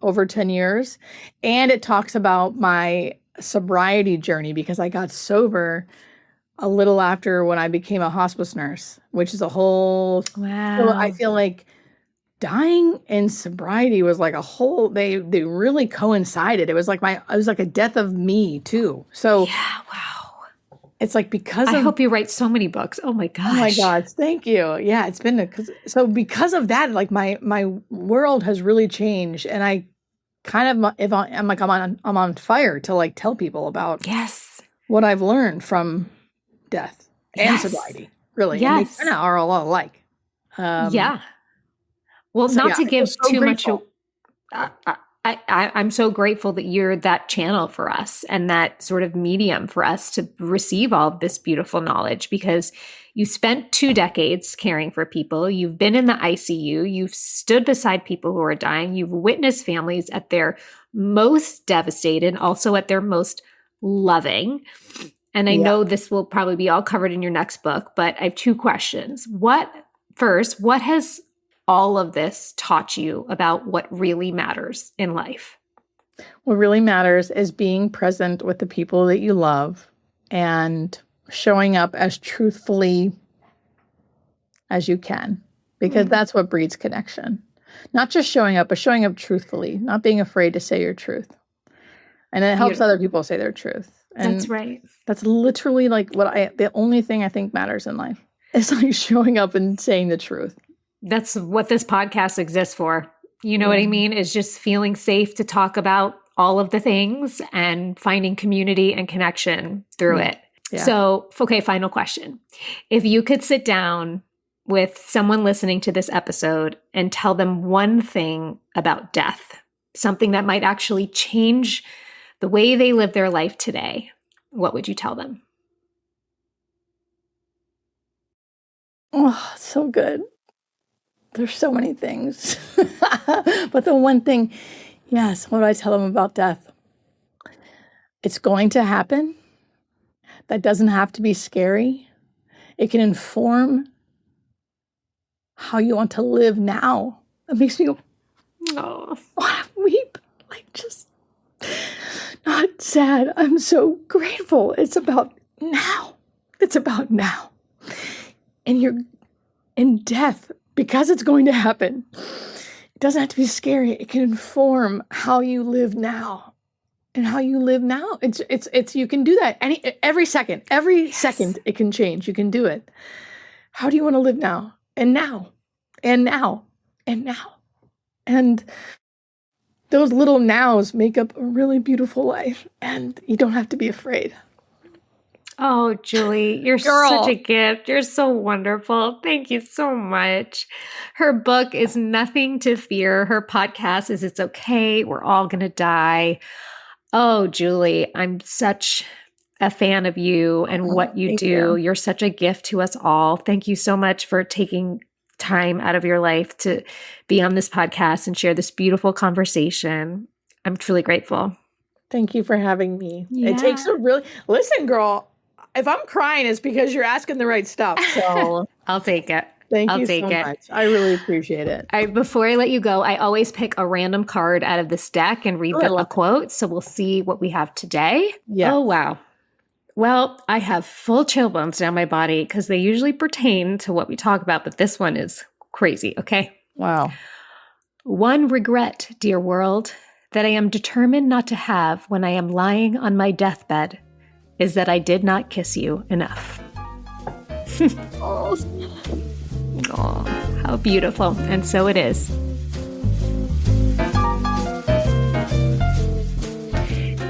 over 10 years. And it talks about my sobriety journey because I got sober a little after when I became a hospice nurse, which is a whole, Wow. so I feel like dying and sobriety was like a whole, they really coincided. It was like a death of me too. So Yeah, wow. it's like because I of, hope you write so many books. Oh my gosh. oh my God, thank you. Yeah, it's been so because of that, like my world has really changed, and I kind of I'm on fire to like tell people about Yes. what I've learned from death and sobriety. Really, and they kind of are a lot alike. Yeah. Well, so not yeah, to give so too grateful. much. I'm so grateful that you're that channel for us and that sort of medium for us to receive all of this beautiful knowledge, because you spent 2 decades caring for people. You've been in the ICU. You've stood beside people who are dying. You've witnessed families at their most devastated, also at their most loving. And I know this will probably be all covered in your next book, but I have 2 questions. What has all of this taught you about what really matters in life? What really matters is being present with the people that you love and showing up as truthfully as you can, because that's what breeds connection. Not just showing up, but showing up truthfully, not being afraid to say your truth. And it helps other people say their truth. And that's right. That's literally like the only thing I think matters in life is like showing up and saying the truth. That's what this podcast exists for. You know what I mean? It's just feeling safe to talk about all of the things and finding community and connection through it. Yeah. So, okay, final question. If you could sit down with someone listening to this episode and tell them one thing about death, something that might actually change the way they live their life today, what would you tell them? Oh, so good. There's so many things. But the one thing, yes, what do I tell them about death? It's going to happen. That doesn't have to be scary. It can inform how you want to live now. It makes me weep. Like, just not sad. I'm so grateful. It's about now. It's about now. And you're in death, because it's going to happen. It doesn't have to be scary. It can inform how you live now. And how you live now. It's you can do that every second. Every second it can change. You can do it. How do you want to live now? And now. And now. And now. And those little nows make up a really beautiful life. And you don't have to be afraid. Oh, Julie, you're such a gift. You're so wonderful. Thank you so much. Her book is Nothing to Fear. Her podcast is It's Okay. We're all going to die. Oh, Julie, I'm such a fan of you and what you do. You're such a gift to us all. Thank you so much for taking time out of your life to be on this podcast and share this beautiful conversation. I'm truly grateful. Thank you for having me. Yeah. It takes listen, girl, if I'm crying, it's because you're asking the right stuff. So I'll take it. Thank you so much. I really appreciate it. Before I let you go, I always pick a random card out of this deck and read a quote. So we'll see what we have today. Yeah. Oh, wow. Well, I have full chill bumps down my body because they usually pertain to what we talk about, but this one is crazy. Okay. Wow. One regret, dear world, that I am determined not to have when I am lying on my deathbed is that I did not kiss you enough. Oh, how beautiful. And so it is.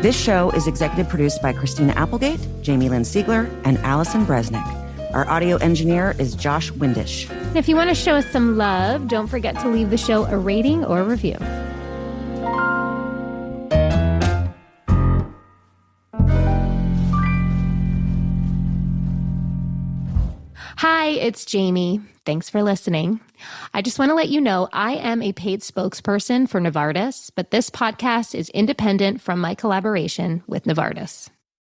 This show is executive produced by Christina Applegate, Jamie-Lynn Sigler, and Allison Bresnick. Our audio engineer is Josh Windisch. And if you want to show us some love, don't forget to leave the show a rating or review. Hi, it's Jamie. Thanks for listening. I just want to let you know I am a paid spokesperson for Novartis, but this podcast is independent from my collaboration with Novartis.